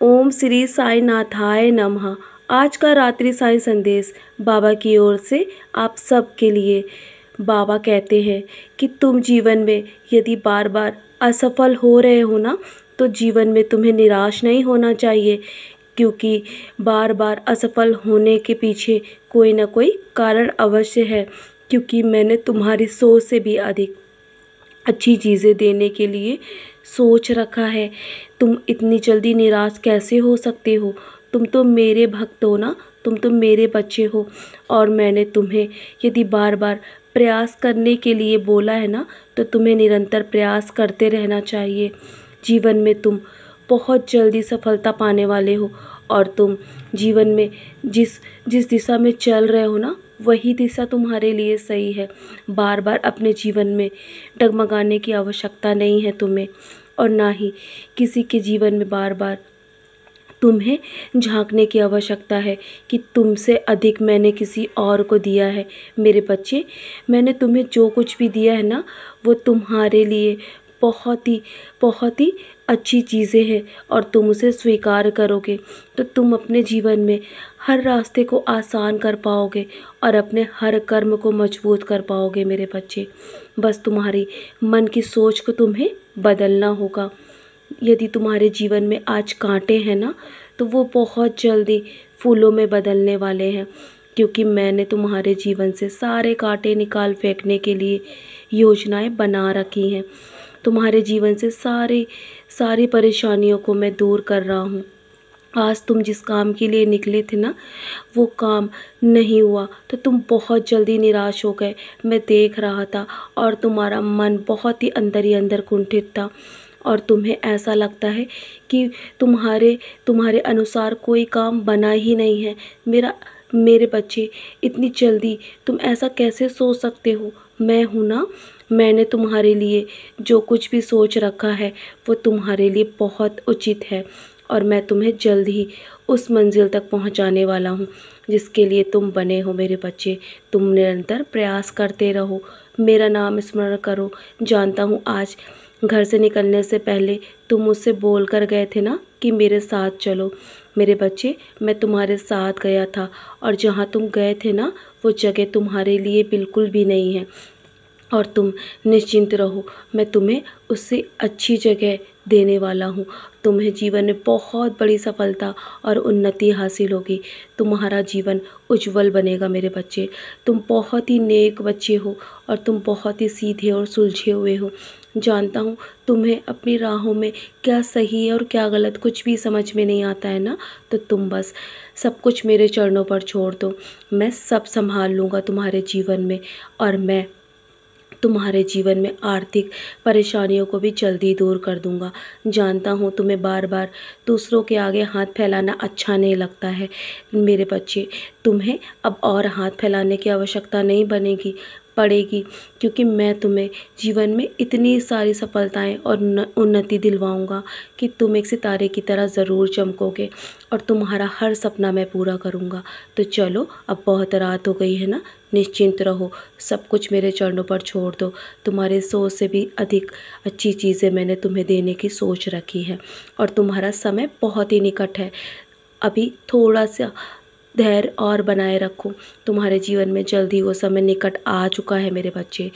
ओम श्री साई नाथाय नमः। आज का रात्रि साई संदेश बाबा की ओर से आप सब के लिए। बाबा कहते हैं कि तुम जीवन में यदि बार बार असफल हो रहे हो ना, तो जीवन में तुम्हें निराश नहीं होना चाहिए, क्योंकि बार बार असफल होने के पीछे कोई ना कोई कारण अवश्य है। क्योंकि मैंने तुम्हारी सोच से भी अधिक अच्छी चीज़ें देने के लिए सोच रखा है। तुम इतनी जल्दी निराश कैसे हो सकते हो? तुम तो मेरे भक्त हो ना, तुम तो मेरे बच्चे हो। और मैंने तुम्हें यदि बार बार प्रयास करने के लिए बोला है ना, तो तुम्हें निरंतर प्रयास करते रहना चाहिए। जीवन में तुम बहुत जल्दी सफलता पाने वाले हो। और तुम जीवन में जिस जिस दिशा में चल रहे हो ना, वही दिशा तुम्हारे लिए सही है। बार बार अपने जीवन में डगमगाने की आवश्यकता नहीं है तुम्हें, और ना ही किसी के जीवन में बार बार तुम्हें झांकने की आवश्यकता है कि तुमसे अधिक मैंने किसी और को दिया है। मेरे बच्चे, मैंने तुम्हें जो कुछ भी दिया है ना, वो तुम्हारे लिए बहुत ही अच्छी चीज़ें हैं, और तुम उसे स्वीकार करोगे तो तुम अपने जीवन में हर रास्ते को आसान कर पाओगे और अपने हर कर्म को मजबूत कर पाओगे। मेरे बच्चे, बस तुम्हारी मन की सोच को तुम्हें बदलना होगा। यदि तुम्हारे जीवन में आज कांटे हैं ना, तो वो बहुत जल्दी फूलों में बदलने वाले हैं, क्योंकि मैंने तुम्हारे जीवन से सारे कांटे निकाल फेंकने के लिए योजनाएं बना रखी हैं। तुम्हारे जीवन से सारी परेशानियों को मैं दूर कर रहा हूँ। आज तुम जिस काम के लिए निकले थे ना, वो काम नहीं हुआ तो तुम बहुत जल्दी निराश हो गए। मैं देख रहा था, और तुम्हारा मन बहुत ही अंदर कुंठित था, और तुम्हें ऐसा लगता है कि तुम्हारे अनुसार कोई काम बना ही नहीं है। मेरे बच्चे, इतनी जल्दी तुम ऐसा कैसे सोच सकते हो? मैं हूँ ना, मैंने तुम्हारे लिए जो कुछ भी सोच रखा है वो तुम्हारे लिए बहुत उचित है, और मैं तुम्हें जल्द ही उस मंजिल तक पहुंचाने वाला हूं जिसके लिए तुम बने हो। मेरे बच्चे, तुम निरंतर प्रयास करते रहो, मेरा नाम स्मरण करो। जानता हूं आज घर से निकलने से पहले तुम मुझसे बोल कर गए थे ना कि मेरे साथ चलो। मेरे बच्चे, मैं तुम्हारे साथ गया था, और जहाँ तुम गए थे ना, वो जगह तुम्हारे लिए बिल्कुल भी नहीं है। और तुम निश्चिंत रहो, मैं तुम्हें उससे अच्छी जगह देने वाला हूँ। तुम्हें जीवन में बहुत बड़ी सफलता और उन्नति हासिल होगी। तुम्हारा जीवन उज्जवल बनेगा। मेरे बच्चे, तुम बहुत ही नेक बच्चे हो, और तुम बहुत ही सीधे और सुलझे हुए हो। जानता हूँ तुम्हें अपनी राहों में क्या सही है और क्या गलत कुछ भी समझ में नहीं आता है ना, तो तुम बस सब कुछ मेरे चरणों पर छोड़ दो। मैं सब संभाल लूँगा तुम्हारे जीवन में, और मैं तुम्हारे जीवन में आर्थिक परेशानियों को भी जल्दी दूर कर दूंगा। जानता हूँ तुम्हें बार बार दूसरों के आगे हाथ फैलाना अच्छा नहीं लगता है। मेरे बच्चे, तुम्हें अब और हाथ फैलाने की आवश्यकता नहीं पड़ेगी, क्योंकि मैं तुम्हें जीवन में इतनी सारी सफलताएं और उन्नति दिलवाऊंगा कि तुम एक सितारे की तरह ज़रूर चमकोगे, और तुम्हारा हर सपना मैं पूरा करूंगा। तो चलो, अब बहुत रात हो गई है ना, निश्चिंत रहो, सब कुछ मेरे चरणों पर छोड़ दो। तुम्हारे सोच से भी अधिक अच्छी चीज़ें मैंने तुम्हें देने की सोच रखी है, और तुम्हारा समय बहुत ही निकट है। अभी थोड़ा सा धैर्य और बनाए रखो, तुम्हारे जीवन में जल्दी वो समय निकट आ चुका है। मेरे बच्चे,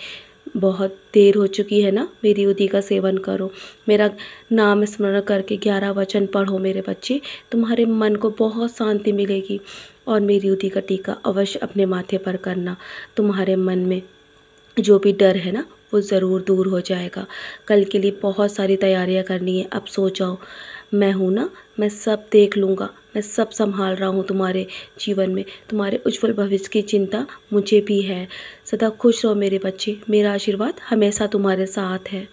बहुत देर हो चुकी है ना, मेरी उदी का सेवन करो, मेरा नाम स्मरण करके 11 वचन पढ़ो। मेरे बच्चे, तुम्हारे मन को बहुत शांति मिलेगी, और मेरी उदी का टीका अवश्य अपने माथे पर करना। तुम्हारे मन में जो भी डर है ना, वो ज़रूर दूर हो जाएगा। कल के लिए बहुत सारी तैयारियां करनी है। अब सो जाओ, मैं हूँ ना, मैं सब देख लूँगा, मैं सब संभाल रहा हूँ तुम्हारे जीवन में। तुम्हारे उज्जवल भविष्य की चिंता मुझे भी है। सदा खुश रहो मेरे बच्चे, मेरा आशीर्वाद हमेशा तुम्हारे साथ है।